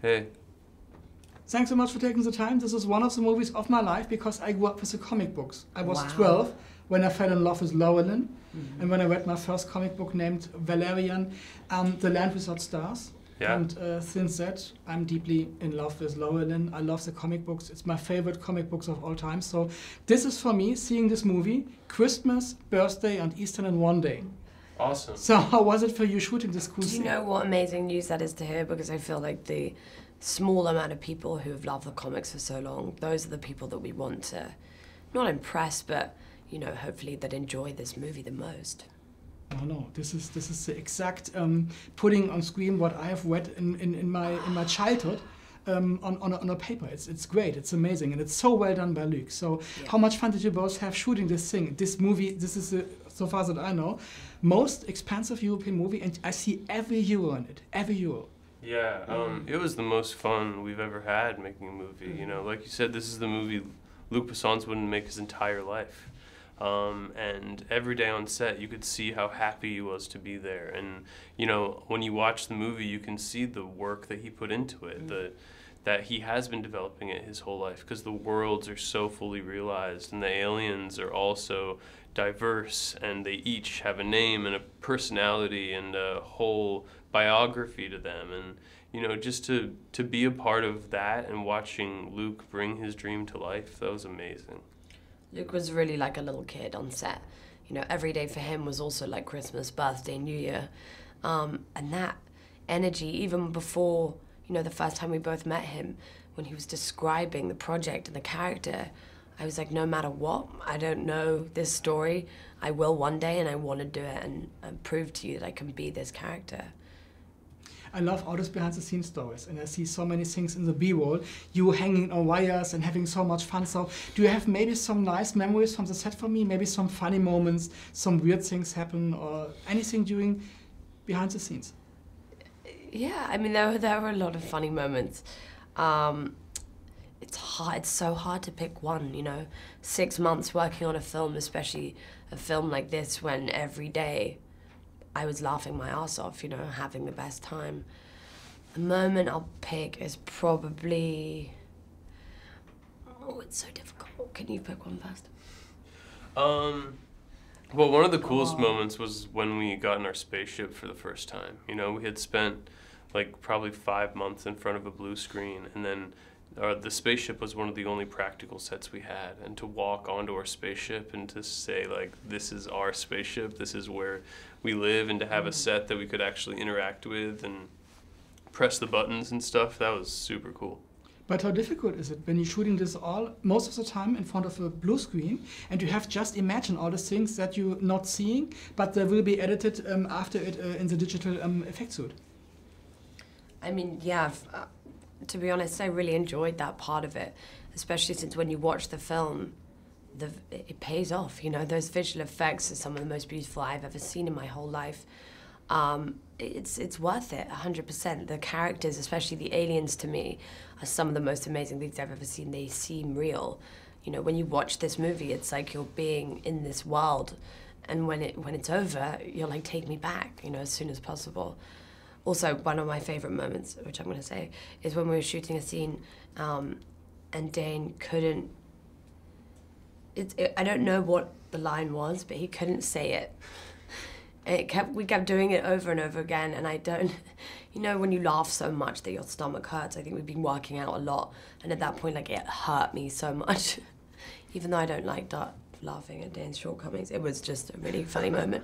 Hey. Thanks so much for taking the time. This is one of the movies of my life because I grew up with the comic books. I was 12 when I fell in love with Valerian, and when I read my first comic book named Valerian, The Land Without Stars. Yeah. And since that, I'm deeply in love with Valerian. I love the comic books. It's my favorite comic books of all time. So this is for me, seeing this movie, Christmas, birthday, and Easter in one day. Awesome. So how was it for you shooting this cool scene? Do you know what amazing news that is to hear? Because I feel like the small amount of people who have loved the comics for so long, those are the people that we want to not impress, but you know, hopefully that enjoy this movie the most. No, this is the exact putting on screen what I have read in my childhood on a paper. It's great, it's amazing, and it's so well done by Luc. So how much fun did you both have shooting this thing? This movie, this is so far that I know, most expensive European movie, and I see every euro in it, every euro. Yeah, it was the most fun we've ever had making a movie. You know, like you said, this is the movie Luc Besson's wouldn't make his entire life. And every day on set, you could see how happy he was to be there. And, you know, when you watch the movie, you can see the work that he put into it, that he has been developing it his whole life, because the worlds are so fully realized, and the aliens are also diverse, and they each have a name and a personality and a whole biography to them. And, you know, just to be a part of that and watching Luc bring his dream to life, that was amazing. Luc was really like a little kid on set. You know, every day for him was also like Christmas, birthday, New Year. And that energy, even before, you know, the first time we both met him, when he was describing the project and the character, I was like, no matter what, I don't know this story, I will one day, and I want to do it and prove to you that I can be this character. I love all those behind-the-scenes stories, and I see so many things in the B-roll. You hanging on wires and having so much fun. So do you have maybe some nice memories from the set for me? Maybe some funny moments, some weird things happen, or anything during behind the scenes? Yeah, I mean, there were a lot of funny moments. It's so hard to pick one, you know. 6 months working on a film, especially a film like this, when every day I was laughing my ass off, you know, having the best time. The moment I'll pick is probably... Oh, it's so difficult. Can you pick one first? Well, one of the coolest moments was when we got in our spaceship for the first time. You know, we had spent like probably 5 months in front of a blue screen, and then the spaceship was one of the only practical sets we had, and to walk onto our spaceship and to say, like, this is our spaceship, this is where we live, and to have a set that we could actually interact with and press the buttons and stuff, that was super cool. But how difficult is it when you're shooting this all, most of the time in front of a blue screen, and you have just imagine all the things that you're not seeing, but they will be edited after it in the digital effect suite? I mean, yeah, to be honest, I really enjoyed that part of it, especially since when you watch the film, it pays off. You know, those visual effects are some of the most beautiful I've ever seen in my whole life. It's worth it, 100%. The characters, especially the aliens, to me, are some of the most amazing things I've ever seen. They seem real. You know, when you watch this movie, it's like you're being in this world, and when it's over, you're like, take me back, you know, as soon as possible. Also, one of my favorite moments, which I'm going to say, is when we were shooting a scene and Dane couldn't... I don't know what the line was, but he couldn't say it. We kept doing it over and over again, and I don't... You know, when you laugh so much that your stomach hurts, I think we've been working out a lot, and at that point, like, it hurt me so much. Even though I don't like laughing at Dane's shortcomings, it was just a really funny moment.